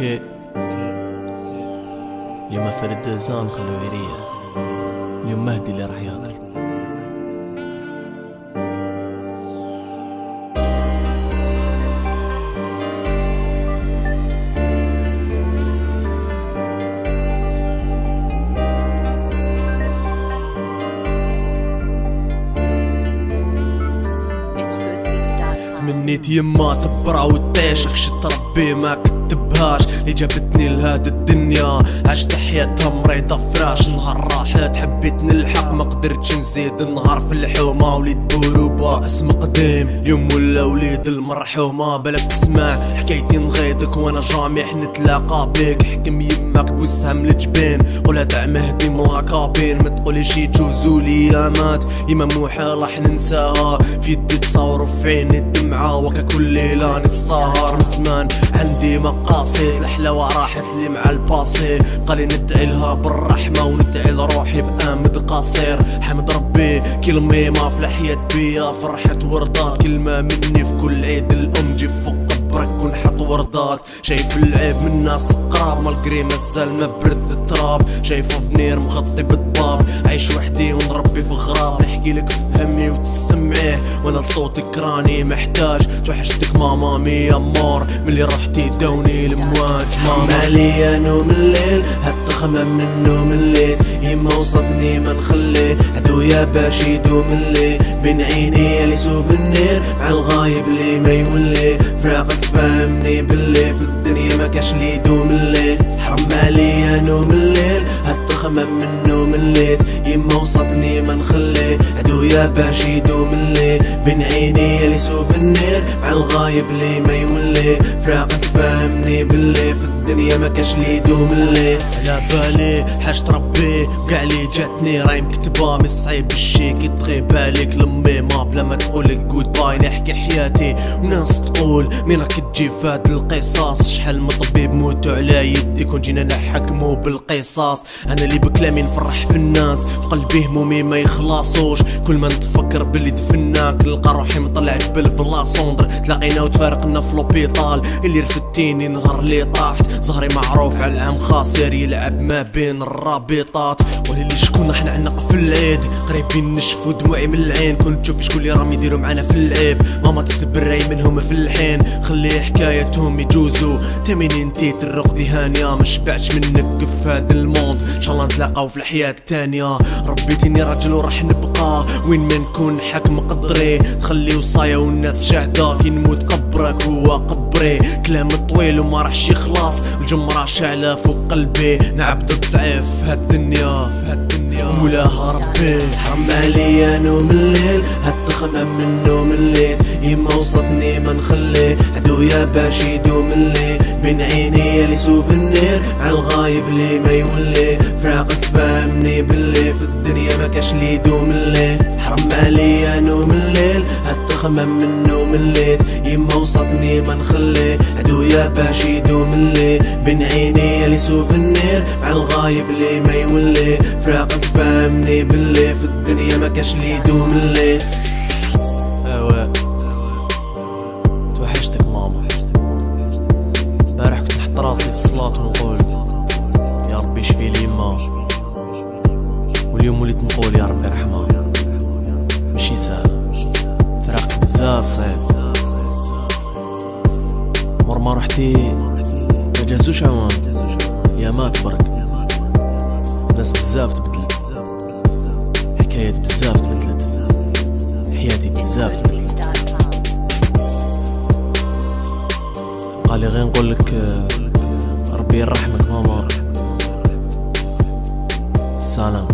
اوكي اليوم فرد زان خلو يريح. اليوم مهدي اللي راح ياكل. تمنيت يما تبرع وتعيشك شي تربي ما كتبهاش اللي جابتني لهاد الدنيا عشت حياتها مريضة فراش. نهار راحت حبيت نلحق ما قدرتش نزيد. نهار في الحومة وليد بوروبا اسم قديم اليوم ولا وليد المرحومة. بالك تسمع حكايتي نغيضك وانا جامح نتلاقى بيك. حكم يماك بوسهم لجبين قولها تاع مهدي ملاكابين. ما تقوليش يجوزولي يامات يما محال راح ننساها. في يدي تصور وفي عيني الدمعة وكا كل ليلة نسهر. من زمان عندي مقاصد الحلاوة راحت لي مع الباسي. قالي ندعي لها بالرحمة وندعي لروحي بآمد قصير. حمد ربي كلمة ما في الحياة بيا فرحت وردات. كلمة مني في كل عيد الأم جي فوق قبرك ونحط وردات. شايف العيب من الناس قراب مالقري مازال ما برد التراب. شايفه فنير مغطي بالضباب عايش وحدي ونربي في غراب. نحكي لك فهمني وتسمعيه وانا لصوتك راني محتاج. توحشتك ماما مية مور ملي رحتي دوني المواج. مالي نوم الليل هتخمم من نوم الليل. يما وصتني ما نخلي عدويا باش يدوم الليل. بين عيني يالي سوفنير مع الغايب لي ما يولي. فراقك فهمني باللي في الدنيا ما كاش لي يدوم الليل. حرام عليا نوم الليل هتخمم من نوم الليل. يما وصتني ما نخلي عدويا باش يدوم الليل. بين عيني يالي سوفنير مع الغايب لي ما يولي. فراقك فهمني باللي في الدنيا ما كاش لي يدوم الليل. على بالي حاجة ربي وقع لي جاتني راي مكتبة من الصعيب الشي كي تغيب عليك لمي ما بلا ما تقولك جود باي. نحكي حياتي وناس تقول مين راك تجي فهاد القصاص. شحال من طبيب موتو على يدي كون جينا نحكمو بالقصاص. انا اللي بكلامي نفرح في الناس في قلبي همومي ما يخلصوش. كل ما نتفكر باللي دفناك نلقى روحي مطلع جبل بلا صندر. تلاقينا وتفارقنا في لوبيطال اللي رفدتيني نهار اللي طاحت. زهري معروف على العام خاسر يلعب ما بين الرابطات. ولي شكون راح نعنق في العيد قريبين نشفو دموعي من العين. كنت تشوف شكون اللي راهم يديروا معانا في العيب. ماما تتبري منهم في الحين خلي حكايتهم يجوزوا. تمني انتي ترقدي هانية ما شبعتش منك في هاد الموند. ان شاء الله نتلاقاو في الحياة التانية. ربيتيني راجل وراح نبقى وين ما نكون حاكم قدري. تخلي وصايا والناس شاهدة كي نموت قبرك هو قبري. كلام طويل وما راحش يخلص الجمرة شعلة فوق قلبي. نعبد الضعيف في هالدنيا مولاها ربي. حرام عليا نوم الليل هتخمم من نوم الليل. يما وصتني ما نخلي عدويا باش يدوم الليل. بين عيني يالي سوفنير مع الغايب لي ما يولي. فراقك فهمني باللي في الدنيا ما كاش لي يدوم الليل. حرام عليا نوم الليل هتخمم من نوم الليل. يما وصتني ما نخلي عدويا باش يدوم الليل. بين عيني يالي سوفنير مع الغايب لي ما يولي. فراقك فهمني باللي في الدنيا ما كاش لي يدوم الليل. ايوا توحشتك ماما. امبارح كنت نحط راسي في الصلاة ونقول يا ربي شفي لي يما. واليوم وليت نقول يا ربي رحمة. ماشي سهل فراق بزاف صعيب. مر ما رحتي ما جازوش عوام يا مات برك. ناس بزاف تبدلت حكايات بزاف تبدلت حياتي بزاف تبدلت. قالي غير نقولك ربي يرحمك ماما. سلام.